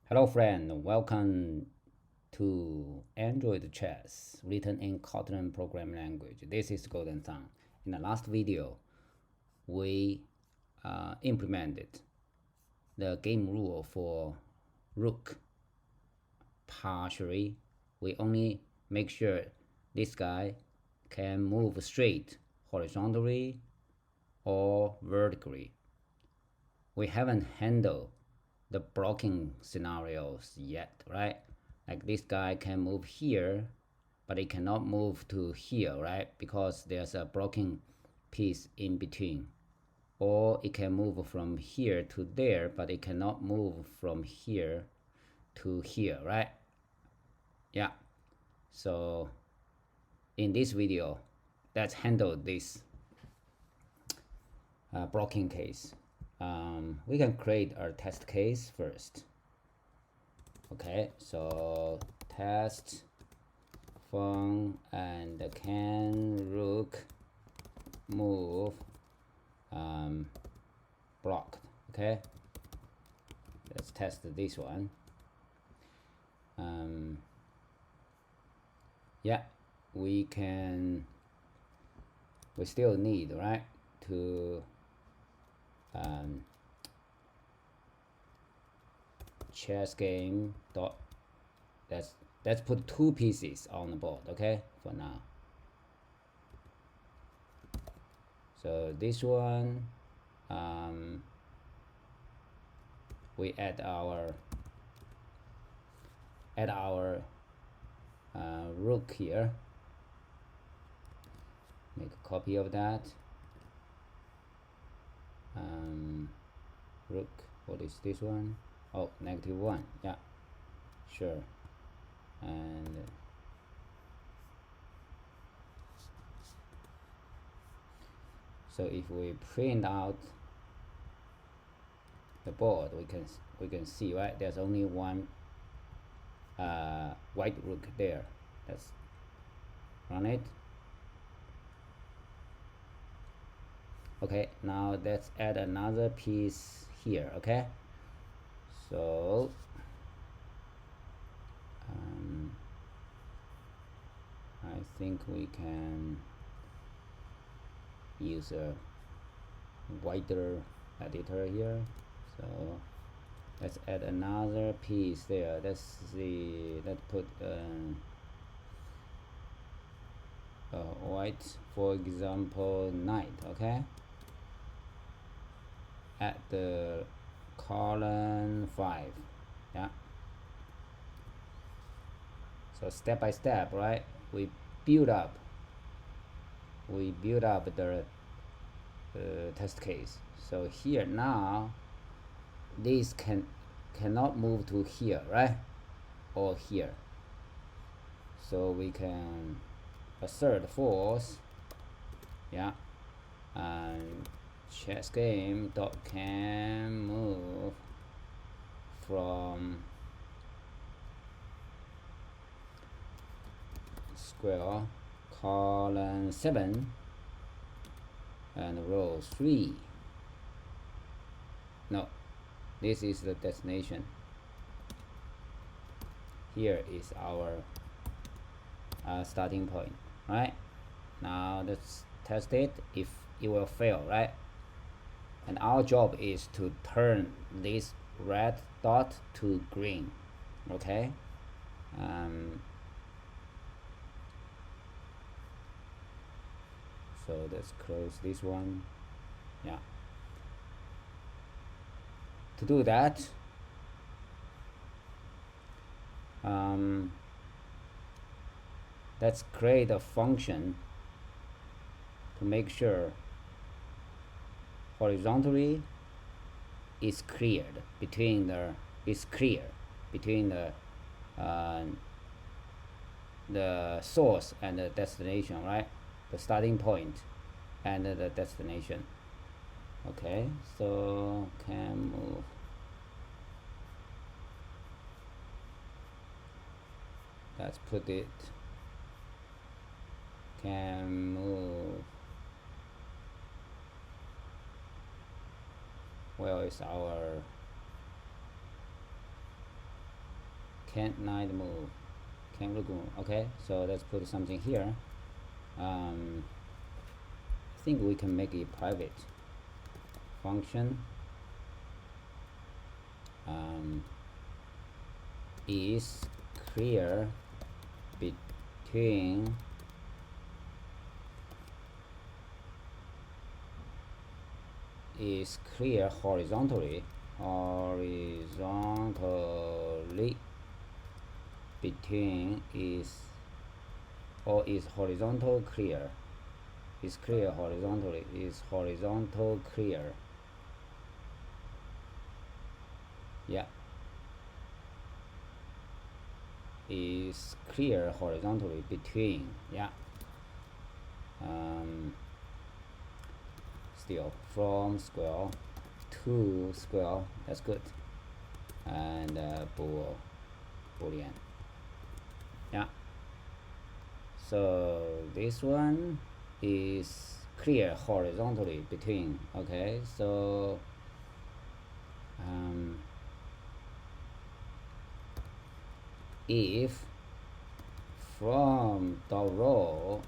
Hello friend, welcome to Android Chess written in Kotlin programming language. This is Golden Sun. In the last video, we implemented the game rule for rook partially. We only make sure this guy can move straight, horizontally, or vertically. We haven't handled the blocking scenarios yet, right? Like this guy can move here, but it cannot move to here, right? Because there's a blocking piece in between. Or it can move from here to there, but it cannot move from here to here, right? Yeah. So in this video, let's handle this blocking case. We can create our test case first. Okay, so test fun and can rook move blocked. Okay, let's test this one. Yeah, we still need, right, to chess game dot let's put two pieces on the board, okay, for now. So this one, we add our rook here. Make a copy of that. Rook, what is this one? Oh, -1. Yeah, sure. And so if we print out the board, we can see, right, there's only one white rook there. Let's run it. Okay, now let's add another piece here. Okay, so I think we can use a wider editor here. So let's add another piece there. Let's see, let's put white, for example, knight. Okay, at the column 5. Yeah, so step by step, right, we build up the test case. So here now this cannot move to here, right, or here, so we can assert false. Yeah, and chess game dot can move from square column 7 and row 3. No, this is the destination. Here is our starting point, right? Now let's test it. If it will fail, right, and our job is to turn this red dot to green. Okay, so let's close this one. Yeah, to do that, let's create a function to make sure horizontally is cleared between the source and the destination, right? The starting point and the destination. Okay, so can move. Let's put it can move. Where is our can't knight move, can't rook move. Okay, so let's put something here. I think we can make it private function. Is clear between is clear horizontally between is horizontal clear, is clear horizontally, is horizontal clear. Yeah, is clear horizontally between. Yeah, still from square to square, that's good. And boolean. Yeah, so this one is clear horizontally between. Okay, so if from the row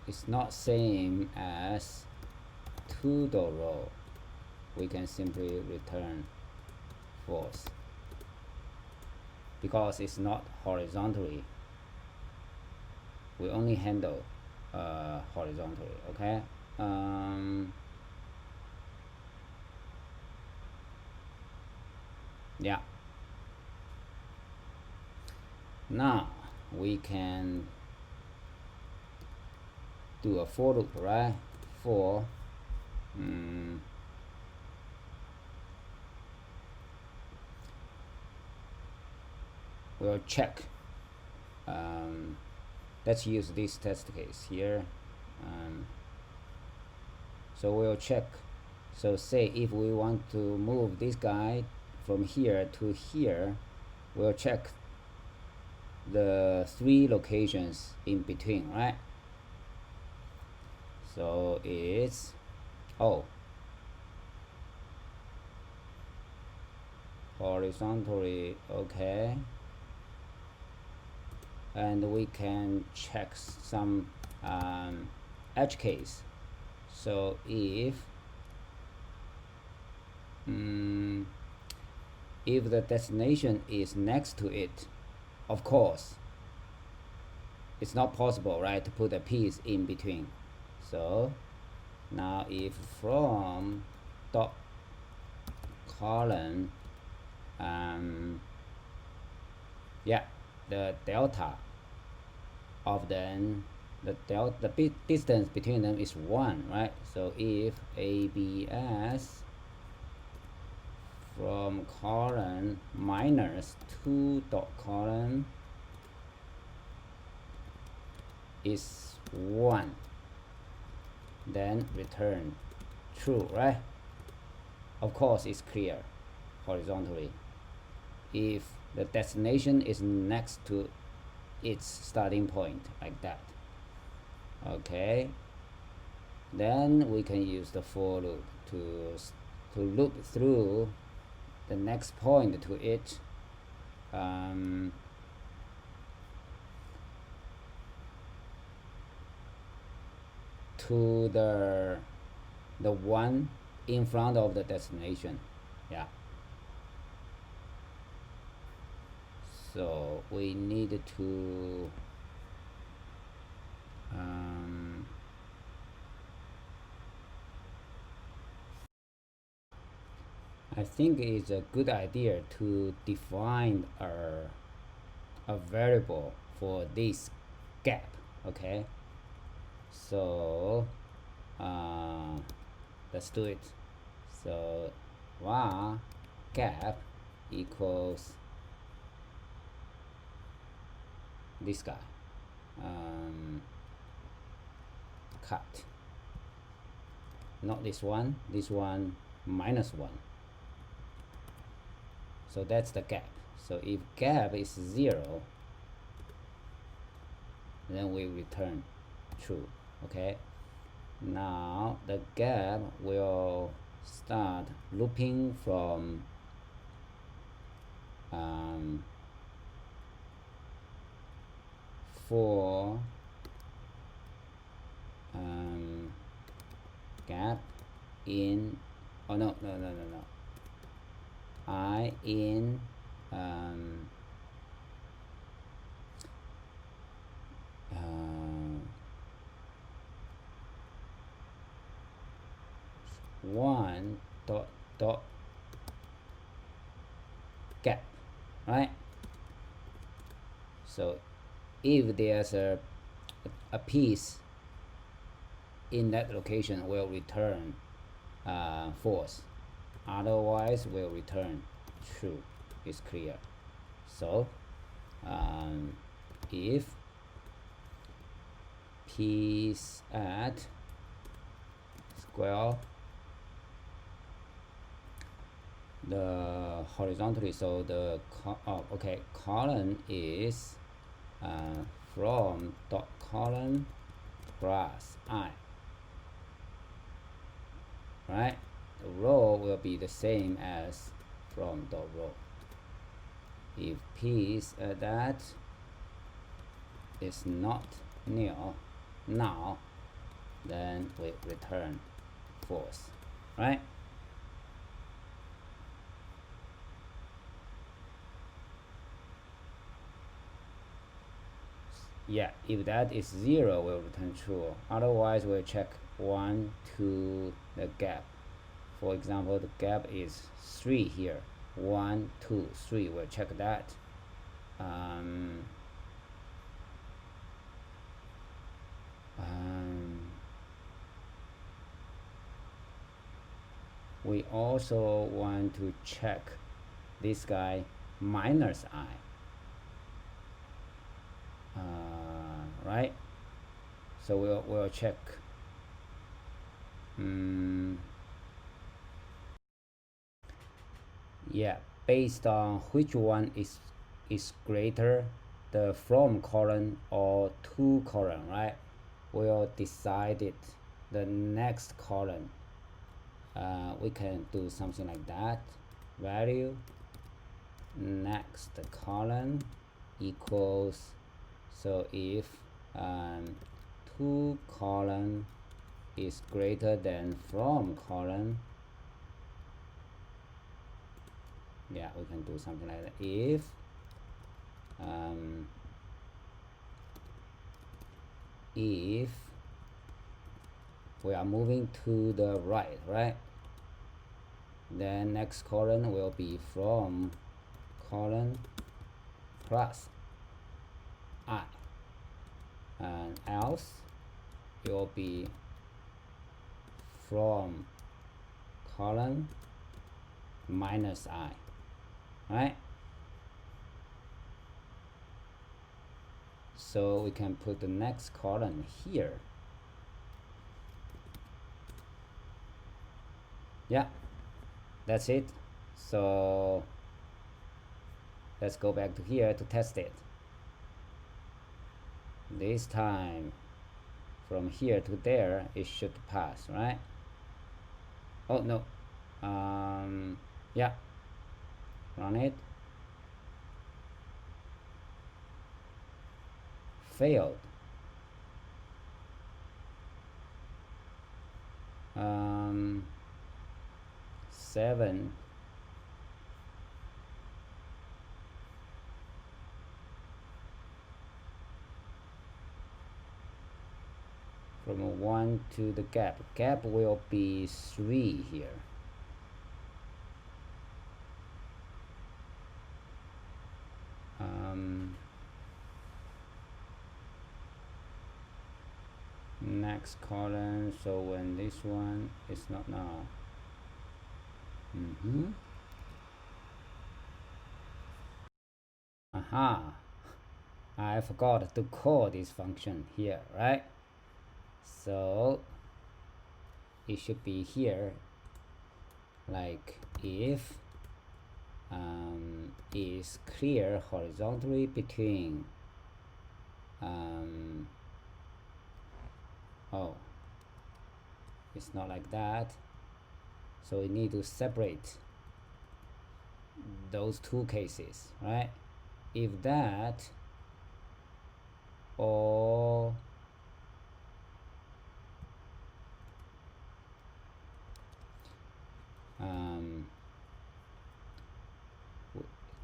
is not same as to the row, we can simply return false because it's not horizontally. We only handle horizontally. Okay, yeah, now we can do a for loop, right? For we'll check. Let's use this test case here. So we'll check. So say if we want to move this guy from here to here, we'll check the 3 locations in between, right? So it's horizontally. Okay, and we can check some edge case. So if the destination is next to it, of course it's not possible, right, to put a piece in between. So now if from dot column, yeah, the delta of them, the distance between them is 1, right? So if ABS from column minus 2 dot column is 1, then return true, right? Of course it's clear horizontally if the destination is next to its starting point, like that. Okay, then we can use the for loop to loop through the next point to it. To the one in front of the destination. Yeah, so we need to I think it's a good idea to define a variable for this gap. Okay, so let's do it. So var gap equals this guy, cut, not this one minus 1. So that's the gap. So if gap is 0, then we return true. Okay, now the gap will start looping from for gap in, oh no, I in one dot gap, right? So if there's a piece in that location, will return false, otherwise will return true. It's clear. So if piece at square the horizontally, so the column is from dot column plus I, right? The row will be the same as from dot row. If piece that is not null now, then we return false, right? Yeah, if that is 0, we'll return true. Otherwise, we'll check 1 to the gap. For example, the gap is 3 here. 1, 2, 3. We'll check that. We also want to check this guy minus I. Right? So we'll check. Yeah, based on which one is greater, the from column or to column, right? We'll decide it. The next column, we can do something like that. Value next column equals, so if to column is greater than from column, yeah, we can do something like that. If we are moving to the right, then next column will be from column plus I, and else it will be from column minus I, right? So we can put the next column here. Yeah, that's it. So let's go back to here to test it. This time from here to there it should pass, right? Oh no, yeah, run it. Failed. 7 from 1 to the gap. Gap will be 3 here. Next column, so when this one is not now. Aha, I forgot to call this function here, right? So it should be here, like if is clear horizontally between oh, it's not like that, so we need to separate those two cases, right? If that or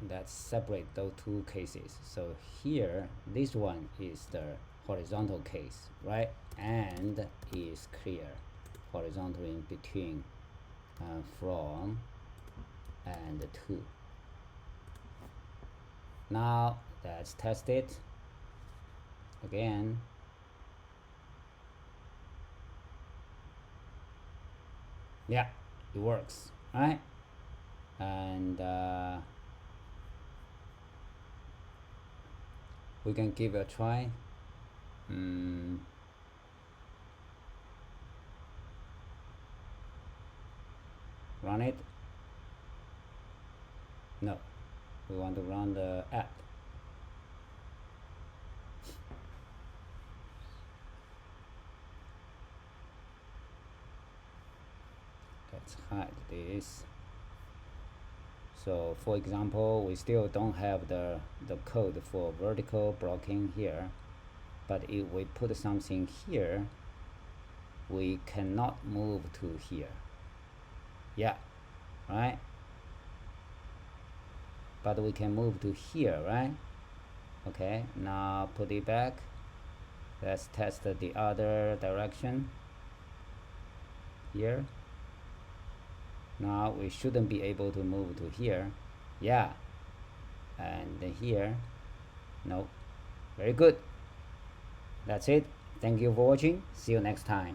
let's separate those two cases. So here, this one is the horizontal case, right? And is clear horizontal in between from and to. Now let's test it again. Yeah, it works, right? And we can give it a try. Run it. No, we want to run the app. Let's hide this. So for example, we still don't have the code for vertical blocking here, but if we put something here, we cannot move to here. Yeah, right? But we can move to here, right? Okay, now put it back. Let's test the other direction here. Now we shouldn't be able to move to here. Yeah, and here. No. Very good. That's it. Thank you for watching. See you next time.